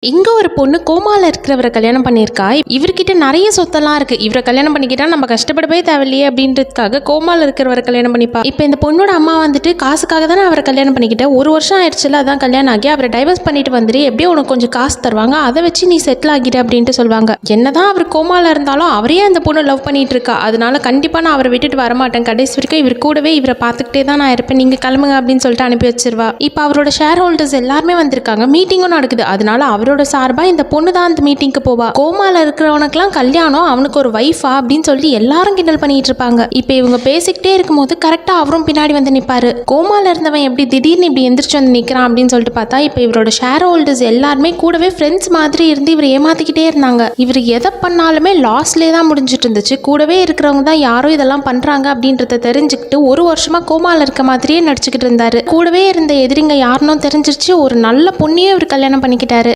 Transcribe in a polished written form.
இங்க ஒரு பொண்ணு கோமால இருக்கிறவரை கல்யாணம் பண்ணியிருக்கா. இவர்கிட்ட நிறைய சொத்தெல்லாம் இருக்கு. இவரை கல்யாணம் பண்ணிக்கிட்டா நம்ம கஷ்டப்படவே தேவையில்லையே அப்படின்றதுக்காக கோமால இருக்கிறவரை கல்யாணம் பண்ணிப்பா. இப்போ இந்த பொண்ணோட அம்மா வந்துட்டு காசுக்காக தானே அவரை கல்யாணம் பண்ணிக்கிட்ட, ஒரு வருஷம் ஆயிடுச்சுல, அதான் கல்யாணம் ஆகி அவரை டைவர்ஸ் பண்ணிட்டு வந்துரு, எப்படியும் உனக்கு கொஞ்சம் காசு தருவாங்க, அதை வச்சு நீ செட்டில் ஆகிடு அப்படின்ட்டு சொல்லுவாங்க. என்னதான் அவர் கோமால இருந்தாலும் அவரையே அந்த பொண்ணு லவ் பண்ணிட்டு இருக்கா. அதனால கண்டிப்பா நான் அவரை விட்டுட்டு வரமாட்டேன், கடைசி வரைக்கும் இவர் கூடவே இவரை பார்த்துக்கிட்டே தான் நான் இருப்பேன், நீங்க கிளம்புங்க அப்படின்னு சொல்லிட்டு அனுப்பி வச்சிருவா. இப்போ அவரோட ஷேர் ஹோல்டர்ஸ் எல்லாருமே வந்திருக்காங்க, மீட்டிங்கும் நடக்குது. அதனால அவரோட சார்பா இந்த பொண்ணு தான் அந்த மீட்டிங்க்கு போவா. கோமால இருக்கிறவனுக்குலாம் கல்யாணம், அவனுக்கு ஒரு வைஃபா அப்படின்னு சொல்லி எல்லாரும் கிண்டல் பண்ணிட்டு இருப்பாங்க. இப்போ இவங்க பேசிக்கிட்டே இருக்கும்போது கரெக்டா அவரும் பின்னாடி வந்து நிப்பாரு. கோமால இருந்தவன் எப்படி திடீர்னு இப்படி எந்திரிச்சு வந்து நிக்கிறான் அப்படின்னு சொல்லிட்டு பார்த்தா, இப்போ இவரோட ஷேர் ஹோல்டர்ஸ் எல்லாருமே கூடவே ஃப்ரெண்ட்ஸ் மாதிரி இருந்து இவர் ஏமாத்திக்கிட்டே இருந்தாங்க. இவர் எதை பண்ணாலுமே லாஸ்லேயே தான் முடிஞ்சிட்டு இருந்துச்சு. கூடவே இருக்கிறவங்க தான் யாரோ இதெல்லாம் பண்றாங்க அப்படின்றத தெரிஞ்சுக்கிட்டு ஒரு வருஷமா கோமால இருக்க மாதிரியே நடிச்சுக்கிட்டு இருந்தாரு. கூடவே இருந்த எதிரிங்க யாருன்னு தெரிஞ்சிருச்சு, ஒரு நல்ல பொண்ணையே இவர் கல்யாணம் பண்ணிக்கிட்டாரு.